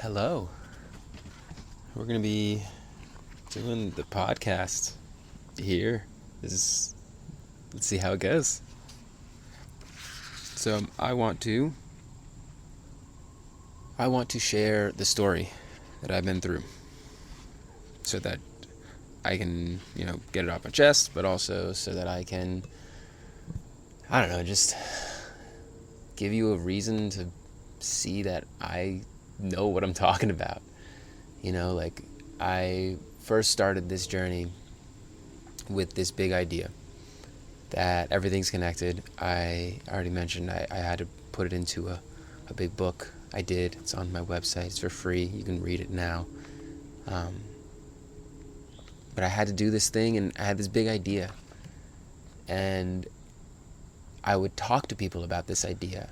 Hello. We're going to be doing the podcast here. Let's see how it goes. So I want to share the story that I've been through so that I can, get it off my chest, but also so that I can, just give you a reason to see that I know what I'm talking about. I first started this journey with this big idea that everything's connected. I already mentioned I had to put it into a big book. I did. It's on my website. It's for free. You can read it now. But I had to do this thing, and I had this big idea. And I would talk to people about this idea,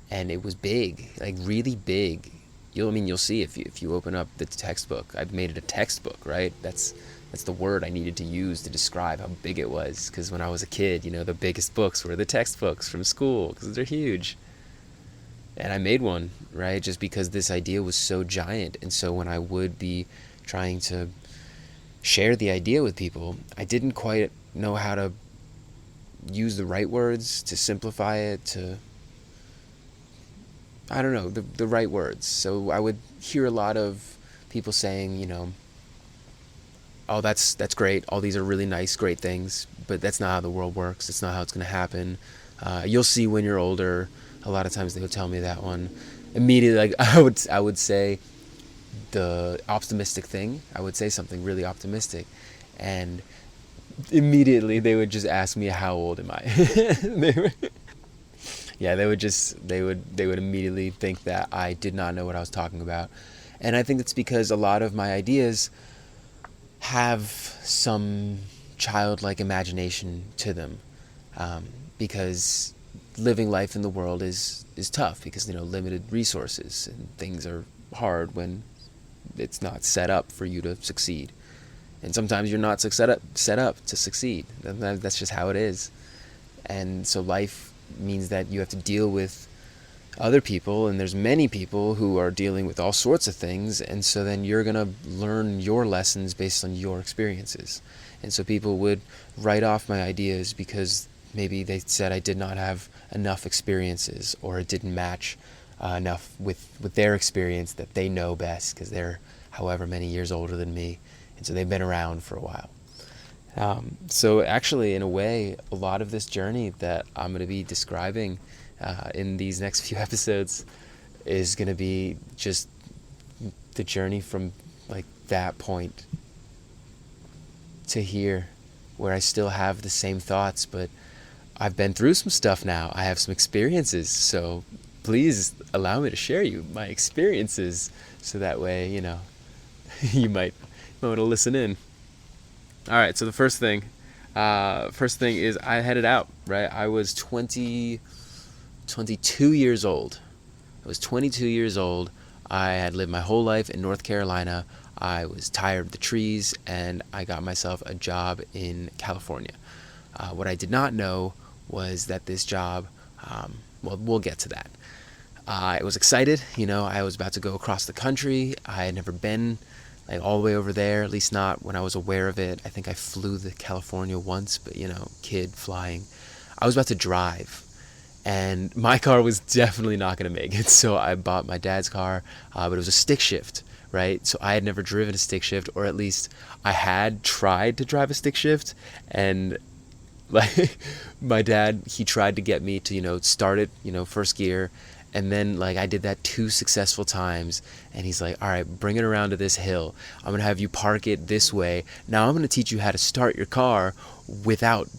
and it was big, like really big. You'll see if you open up the textbook. I've made it a textbook, right? That's the word I needed to use to describe how big it was. Because when I was a kid, the biggest books were the textbooks from school because they're huge. And I made one, right? Just because this idea was so giant. And so when I would be trying to share the idea with people, I didn't quite know how to use the right words to simplify it, the right words. So I would hear a lot of people saying, oh, that's great. All these are really nice, great things, but that's not how the world works. It's not how it's going to happen. You'll see when you're older. A lot of times they would tell me that one. Immediately, like I would say the optimistic thing. I would say something really optimistic, and immediately they would just ask me, how old am I? They would immediately think that I did not know what I was talking about. And I think it's because a lot of my ideas have some childlike imagination to them, because living life in the world is tough because limited resources, and things are hard when it's not set up for you to succeed. And sometimes you're not set up to succeed. That's just how it is. And so life means that you have to deal with other people, and there's many people who are dealing with all sorts of things, and so then you're going to learn your lessons based on your experiences. And so people would write off my ideas because maybe they said I did not have enough experiences, or it didn't match enough with their experience that they know best because they're however many years older than me, and so they've been around for a while. So actually, in a way, a lot of this journey that I'm going to be describing in these next few episodes is going to be just the journey from like that point to here, where I still have the same thoughts, but I've been through some stuff now. I have some experiences, so please allow me to share my experiences, so that way, you might want to listen in. All right, so the first thing is I headed out, right? I was 22 years old. I had lived my whole life in North Carolina. I was tired of the trees, and I got myself a job in California. What I did not know was that this job, we'll get to that. I was excited, I was about to go across the country. I had never been all the way over there, at least not when I was aware of it. I think I flew to California once, but kid flying. I was about to drive, and my car was definitely not going to make it, so I bought my dad's car, but it was a stick shift, right? So I had never driven a stick shift, or at least I had tried to drive a stick shift, and my dad, he tried to get me to start it, first gear. And then I did that 2 successful times, and he's like, all right, bring it around to this hill. I'm going to have you park it this way. Now I'm going to teach you how to start your car without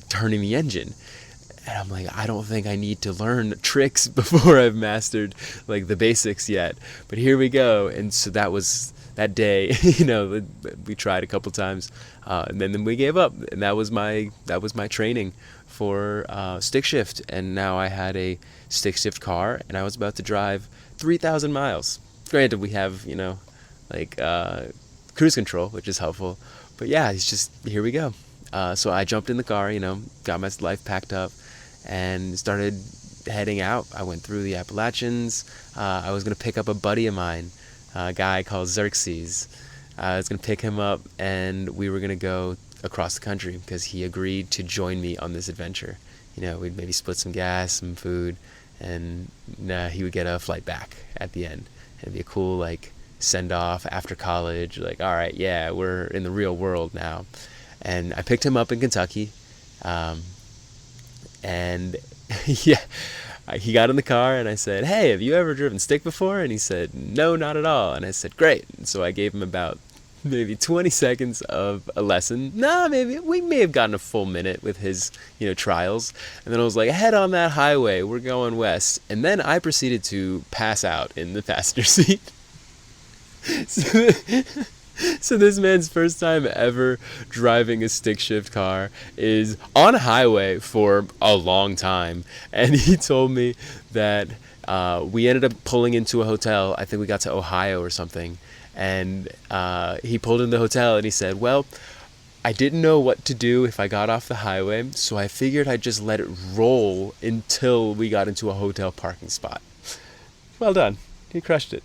turning the engine. And I'm like, I don't think I need to learn tricks before I've mastered the basics yet. But here we go. And so that was that day, we tried a couple times, and then we gave up. And that was my training for stick shift. And now I had a stick shift car, and I was about to drive 3,000 miles. Granted, we have cruise control, which is helpful, but yeah, it's just, here we go. So I jumped in the car, got my life packed up, and started heading out. I went through the Appalachians. I was going to pick up a buddy of mine a guy called Xerxes. I was going to pick him up, and we were going to go across the country because he agreed to join me on this adventure. We'd maybe split some gas, some food, and he would get a flight back at the end. It'd be a cool, like, send-off after college. Like, all right, yeah, we're in the real world now. And I picked him up in Kentucky, and yeah, he got in the car, and I said, hey, have you ever driven stick before? And he said, no, not at all. And I said, great. And so I gave him about maybe 20 seconds of a lesson. Maybe we may have gotten a full minute with his, trials. And then I was like, head on that highway, we're going west. And then I proceeded to pass out in the passenger seat. So this man's first time ever driving a stick shift car is on a highway for a long time. And he told me that we ended up pulling into a hotel. I think we got to Ohio or something. And he pulled in the hotel and he said, well, I didn't know what to do if I got off the highway, so I figured I'd just let it roll until we got into a hotel parking spot. Well done. He crushed it.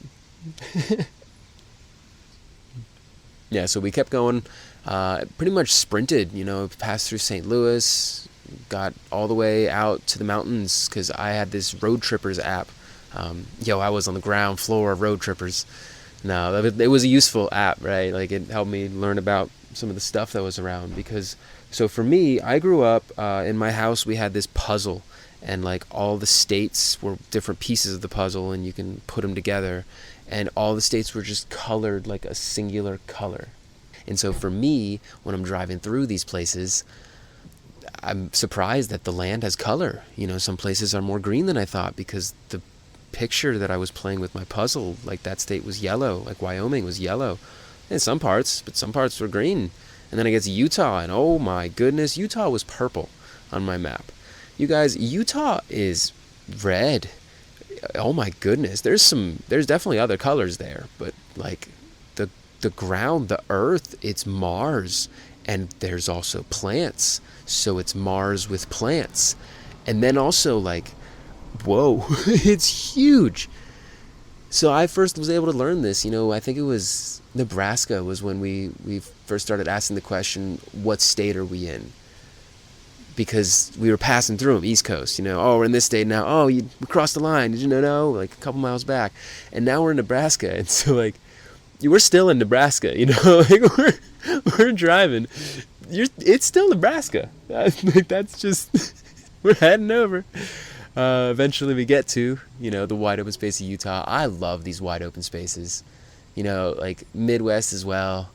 Yeah, so we kept going, pretty much sprinted, passed through St. Louis, got all the way out to the mountains because I had this Road Trippers app. I was on the ground floor of Road Trippers. No, it was a useful app, right? Like, it helped me learn about some of the stuff that was around because, so for me, I grew up, in my house, we had this puzzle, and like all the states were different pieces of the puzzle, and you can put them together. And all the states were just colored like a singular color. And so for me, when I'm driving through these places, I'm surprised that the land has color. Some places are more green than I thought because the picture that I was playing with my puzzle, like that state was yellow, like Wyoming was yellow in some parts, but some parts were green. And then I get to Utah, and oh my goodness, Utah was purple on my map. You guys, Utah is red. Oh my goodness, there's definitely other colors there, but like the ground, the earth, it's Mars, and there's also plants, so it's Mars with plants. And then also, like, whoa, it's huge. So I first was able to learn this, I think it was Nebraska was when we first started asking the question, what state are we in? Because we were passing through them, East Coast, we're in this state now. Oh, we crossed the line. Did you know? No, like a couple miles back. And now we're in Nebraska. And so, like, we're still in Nebraska, like we're driving. It's still Nebraska. Like, that's just, we're heading over. Eventually we get to, the wide open space of Utah. I love these wide open spaces, like Midwest as well.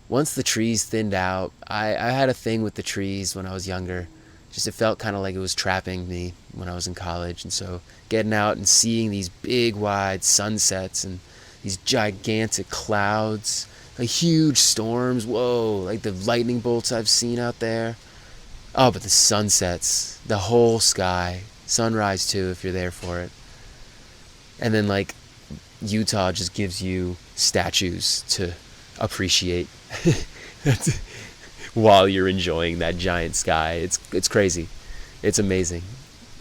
Once the trees thinned out, I had a thing with the trees when I was younger. Just it felt kind of like it was trapping me when I was in college. And so getting out and seeing these big wide sunsets and these gigantic clouds, like huge storms, whoa, like the lightning bolts I've seen out there. Oh, but the sunsets, the whole sky, sunrise too if you're there for it. And then like Utah just gives you statues to appreciate while you're enjoying that giant sky. It's crazy. It's amazing.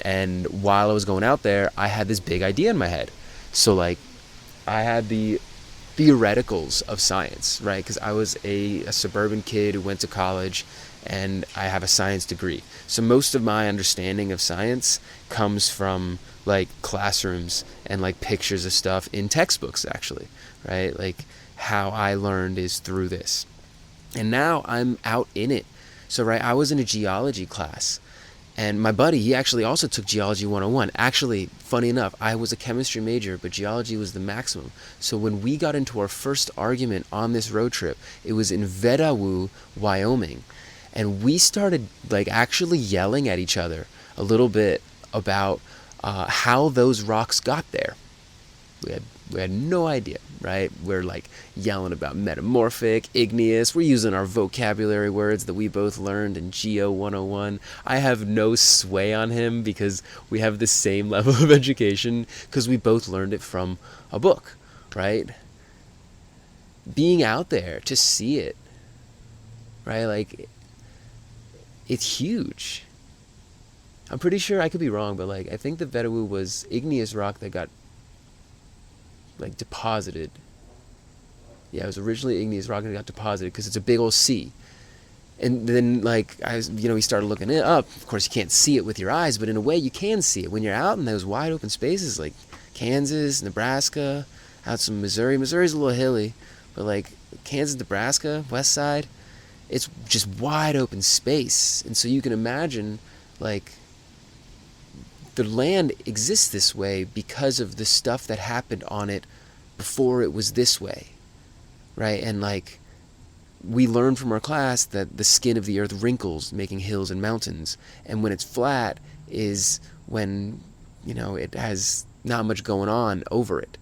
And while I was going out there, I had this big idea in my head. So like I had the theoreticals of science, right? Because I was a suburban kid who went to college, and I have a science degree. So most of my understanding of science comes from like classrooms and like pictures of stuff in textbooks, actually, right? Like how I learned is through this. And now I'm out in it. So, right, I was in a geology class, and my buddy, he actually also took Geology 101. Actually, funny enough, I was a chemistry major, but geology was the maximum. So when we got into our first argument on this road trip, it was in Vedawu, Wyoming. And we started like actually yelling at each other a little bit about how those rocks got there. We had no idea, right? We're like yelling about metamorphic, igneous. We're using our vocabulary words that we both learned in Geo 101. I have no sway on him because we have the same level of education because we both learned it from a book, right? Being out there to see it, right? Like, it's huge. I'm pretty sure, I could be wrong, but like I think the Vedawu was igneous rock that got like deposited Yeah, it was originally igneous rock and it got deposited because it's a big old sea. And then, like, we started looking it up. Of course, you can't see it with your eyes, but in a way, you can see it when you're out in those wide open spaces like Kansas, Nebraska, out some Missouri. Missouri's a little hilly, but like Kansas, Nebraska, west side, it's just wide open space. And so you can imagine, like, the land exists this way because of the stuff that happened on it before it was this way, right? And like, we learned from our class that the skin of the earth wrinkles, making hills and mountains, and when it's flat is when, it has not much going on over it.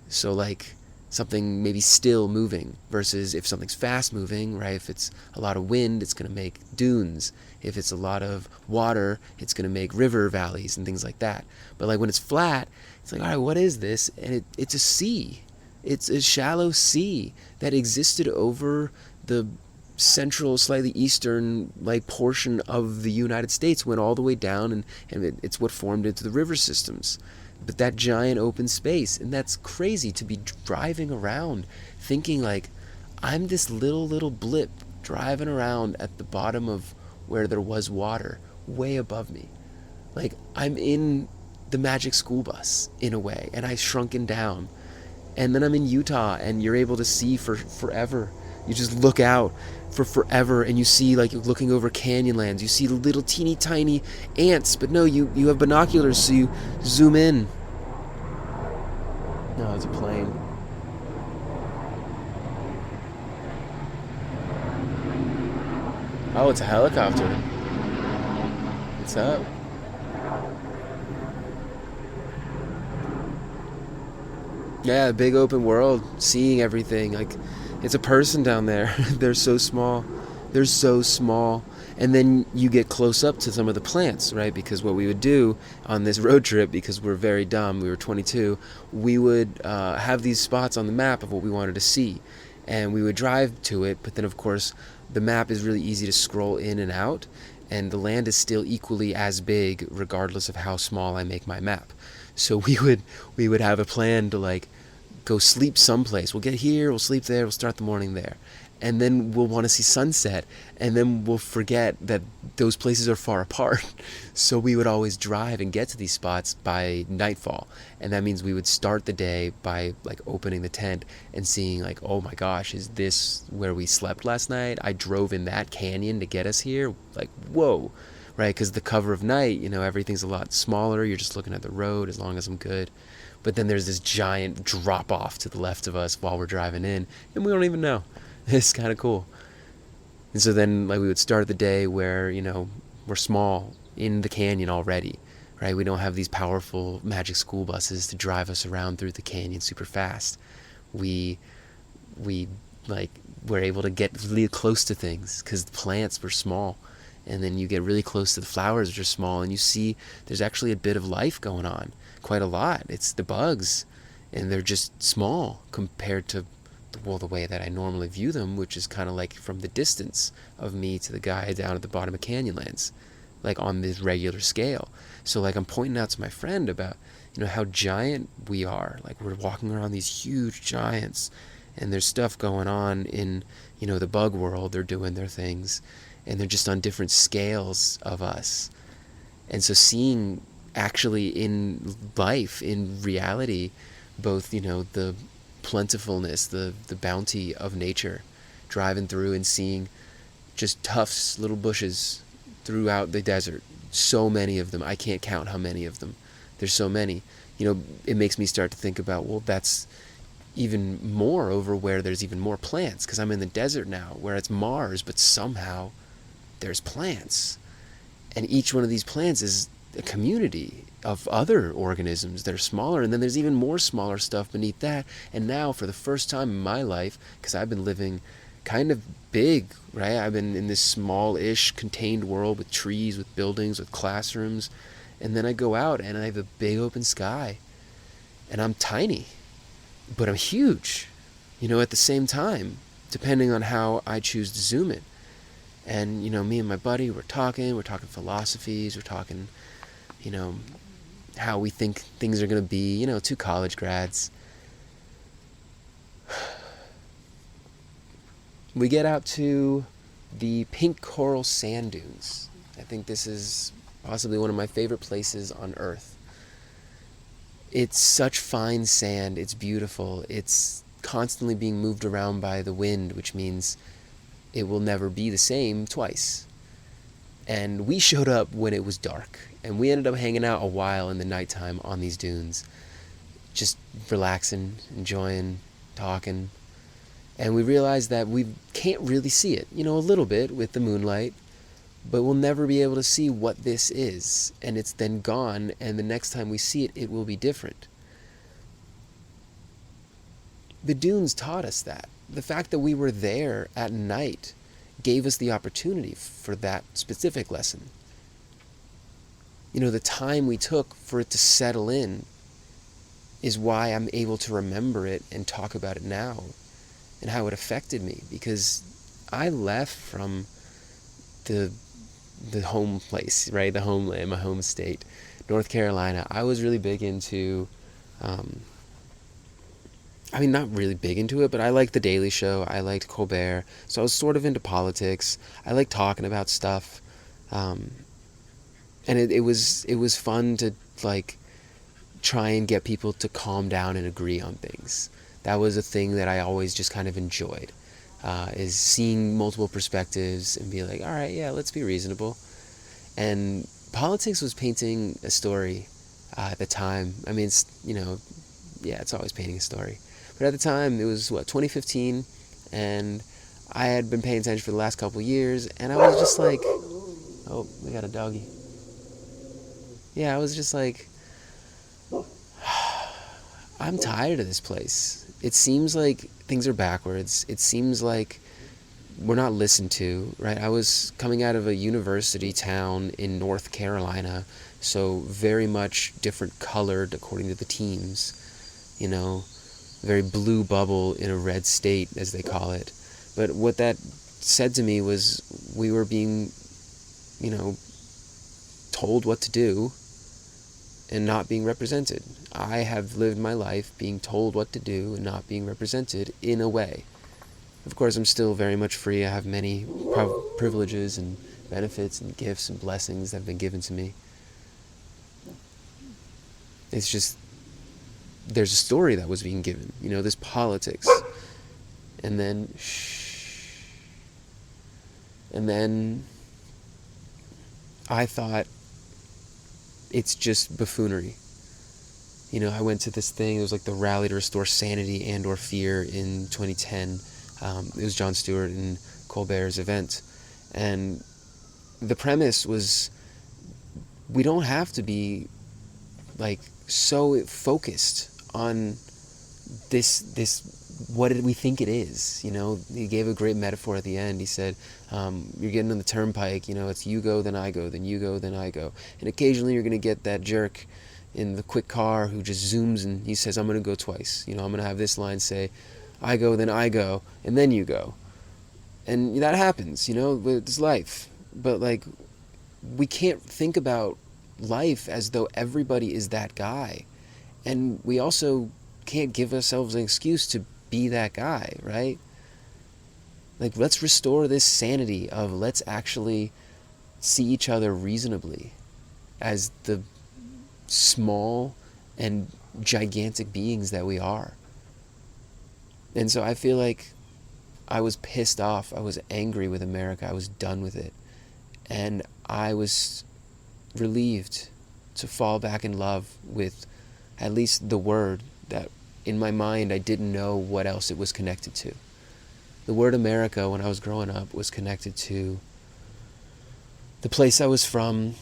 So like, something maybe still moving versus if something's fast moving, right? If it's a lot of wind, it's going to make dunes. If it's a lot of water, it's going to make river valleys and things like that. But like when it's flat, it's like, all right, what is this? And it's a sea. It's a shallow sea that existed over the central, slightly eastern like portion of the United States, went all the way down, and it's what formed into the river systems. But that giant open space, and that's crazy to be driving around thinking like, I'm this little blip driving around at the bottom of where there was water way above me. Like, I'm in the magic school bus in a way, and I've shrunken down. And then I'm in Utah, and you're able to see for forever. You just look out for forever, and you see, like, you're looking over canyonlands. You see the little teeny tiny ants, but no, you have binoculars, so you zoom in. No, it's a plane. Oh, it's a helicopter. What's up? Yeah, big open world, seeing everything. Like, it's a person down there. They're so small. They're so small. And then you get close up to some of the plants, right? Because what we would do on this road trip, because we're very dumb, we were 22, we would have these spots on the map of what we wanted to see. And we would drive to it, but then of course the map is really easy to scroll in and out, and the land is still equally as big regardless of how small I make my map. So we would have a plan to like go sleep someplace. We'll get here, we'll sleep there, we'll start the morning there. And then we'll want to see sunset, and then we'll forget that those places are far apart. So we would always drive and get to these spots by nightfall, and that means we would start the day by like opening the tent and seeing like, oh my gosh, is this where we slept last night? I drove in that canyon to get us here. Like, whoa, right? Because the cover of night, everything's a lot smaller. You're just looking at the road as long as I'm good. But then there's this giant drop off to the left of us while we're driving in, and we don't even know. It's kind of cool. And so then like we would start the day where, we're small in the canyon already, right? We don't have these powerful magic school buses to drive us around through the canyon super fast. We like were able to get really close to things because the plants were small. And then you get really close to the flowers, which are small, and you see there's actually a bit of life going on, quite a lot. It's the bugs, and they're just small compared to the way that I normally view them, which is kind of like from the distance of me to the guy down at the bottom of Canyonlands, like on this regular scale. So like I'm pointing out to my friend about, how giant we are. Like we're walking around these huge giants, and there's stuff going on in, the bug world. They're doing their things, and they're just on different scales of us. And so seeing actually in life, in reality, both, the plentifulness, the bounty of nature, driving through and seeing just tufts, little bushes throughout the desert. So many of them. I can't count how many of them. There's so many. It makes me start to think about, well, that's even more over where there's even more plants, because I'm in the desert now, where it's Mars, but somehow there's plants. And each one of these plants is a community of other organisms that are smaller, and then there's even more smaller stuff beneath that. And now for the first time in my life, because I've been living kind of big, right? I've been in this small-ish contained world with trees, with buildings, with classrooms, and then I go out and I have a big open sky, and I'm tiny, but I'm huge, at the same time, depending on how I choose to zoom it. And me and my buddy, we're talking philosophies, we're talking how we think things are going to be, two college grads. We get out to the pink coral sand dunes. I think this is possibly one of my favorite places on Earth. It's such fine sand, it's beautiful, it's constantly being moved around by the wind, which means it will never be the same twice. And we showed up when it was dark, and we ended up hanging out a while in the nighttime on these dunes, just relaxing, enjoying, talking. And we realized that we can't really see it, a little bit with the moonlight, but we'll never be able to see what this is. And it's then gone, and the next time we see it, it will be different. The dunes taught us that. The fact that we were there at night gave us the opportunity for that specific lesson. The time we took for it to settle in is why I'm able to remember it and talk about it now and how it affected me, because I left from the home place, right? The homeland, my home state, North Carolina. I was really big into, not really big into it, but I liked The Daily Show. I liked Colbert. So I was sort of into politics. I liked talking about stuff. And it was fun to, try and get people to calm down and agree on things. That was a thing that I always just kind of enjoyed, is seeing multiple perspectives and be like, all right, yeah, let's be reasonable. And politics was painting a story at the time. It's always painting a story. But at the time, it was, 2015, and I had been paying attention for the last couple of years, and I was just like, oh, we got a doggy. Yeah, I was just like, I'm tired of this place. It seems like things are backwards. It seems like we're not listened to, right? I was coming out of a university town in North Carolina, so very much different colored according to the teams, very blue bubble in a red state, as they call it. But what that said to me was we were being, told what to do and not being represented. I have lived my life being told what to do and not being represented in a way. Of course, I'm still very much free. I have many privileges and benefits and gifts and blessings that have been given to me. It's just, there's a story that was being given, this politics. And then, And then I thought, it's just buffoonery. I went to this thing, it was like the Rally to Restore Sanity and or Fear in 2010. It was Jon Stewart and Colbert's event. And the premise was, we don't have to be so focused on this what did we think it is. He gave a great metaphor at the end. He said, you're getting on the turnpike, it's you go, then I go, then you go, then I go. And occasionally you're going to get that jerk in the quick car who just zooms and he says, I'm going to go twice. I'm going to have this line say, I go, then I go, and then you go. And that happens, it's life. But we can't think about life as though everybody is that guy. And we also can't give ourselves an excuse to be that guy, right? Let's restore this sanity of let's actually see each other reasonably as the small and gigantic beings that we are. And so I feel like I was pissed off. I was angry with America. I was done with it. And I was relieved to fall back in love with at least the word that in my mind I didn't know what else it was connected to. The word America, when I was growing up, was connected to the place I was from,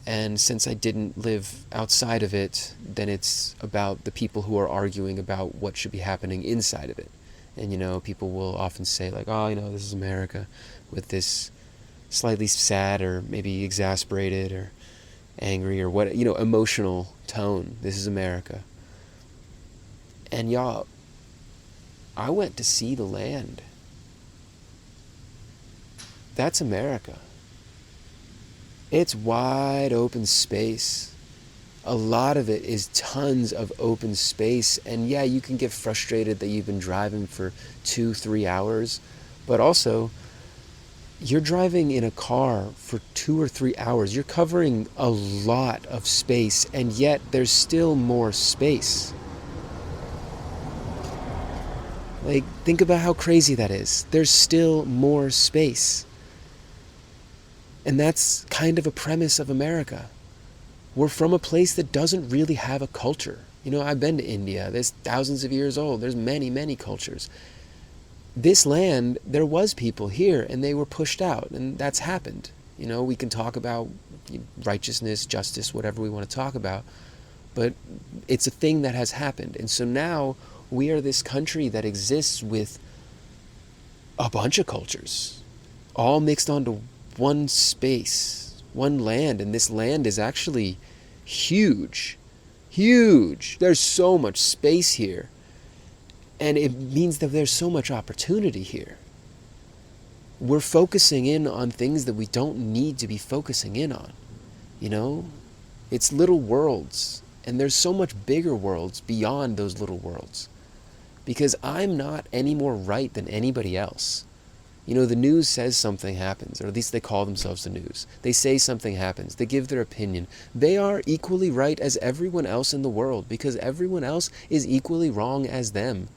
and since I didn't live outside of it, then it's about the people who are arguing about what should be happening inside of it. And people will often say this is America, with this slightly sad or maybe exasperated or angry or what, emotional tone. This is America. And y'all, I went to see the land. That's America. It's wide open space. A lot of it is tons of open space. And yeah, you can get frustrated that you've been driving for 2-3 hours, But also, you're driving in a car for 2 or 3 hours. You're covering a lot of space, and yet there's still more space. Like, think about how crazy that is. There's still more space. And that's kind of a premise of America. We're from a place that doesn't really have a culture. You know, I've been to India. There's thousands of years old. There's many, many cultures. This land, there was people here, and they were pushed out, and that's happened. You know, we can talk about righteousness, justice, whatever we want to talk about, but it's a thing that has happened. And so now we are this country that exists with a bunch of cultures, all mixed onto one space, one land, and this land is actually huge. Huge. There's so much space here. And it means that there's so much opportunity here. We're focusing in on things that we don't need to be focusing in on. You know? It's little worlds. And there's so much bigger worlds beyond those little worlds. Because I'm not any more right than anybody else. You know, the news says something happens, or at least they call themselves the news. They say something happens. They give their opinion. They are equally right as everyone else in the world, because everyone else is equally wrong as them.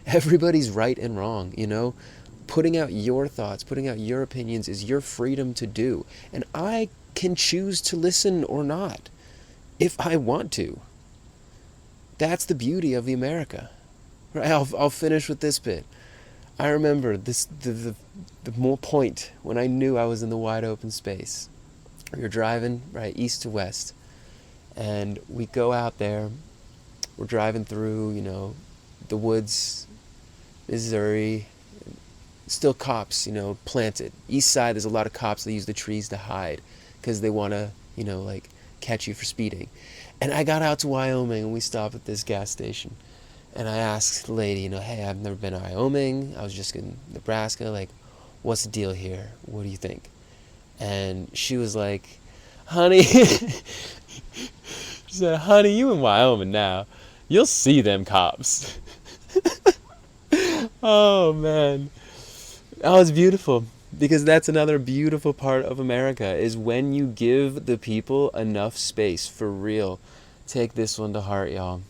Everybody's right and wrong, you know? Putting out your thoughts, putting out your opinions is your freedom to do. And I can choose to listen or not, if I want to. That's the beauty of the America. Right, I'll finish with this bit. I remember the more point when I knew I was in the wide open space. We were driving, right, east to west. And we go out there. We're driving through, you know, the woods, Missouri. Still cops, you know, planted. East side, there's a lot of cops that use the trees to hide because they want to, you know, like, catch you for speeding. And I got out to Wyoming, and we stopped at this gas station. And I asked the lady, you know, hey, I've never been to Wyoming. I was just in Nebraska. Like, what's the deal here? What do you think? And she was like, honey, she said, honey, you in Wyoming now. You'll see them cops. Oh, man. Oh, it's beautiful. Because that's another beautiful part of America, is when you give the people enough space, for real. Take this one to heart, y'all.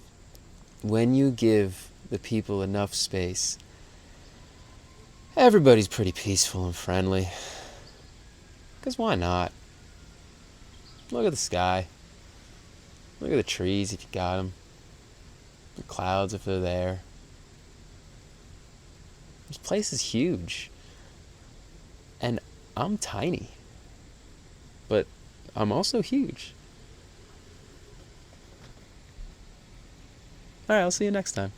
When you give the people enough space, everybody's pretty peaceful and friendly. Because why not? Look at the sky. Look at the trees if you got them. The clouds if they're there. This place is huge. And I'm tiny. But I'm also huge. Alright, I'll see you next time.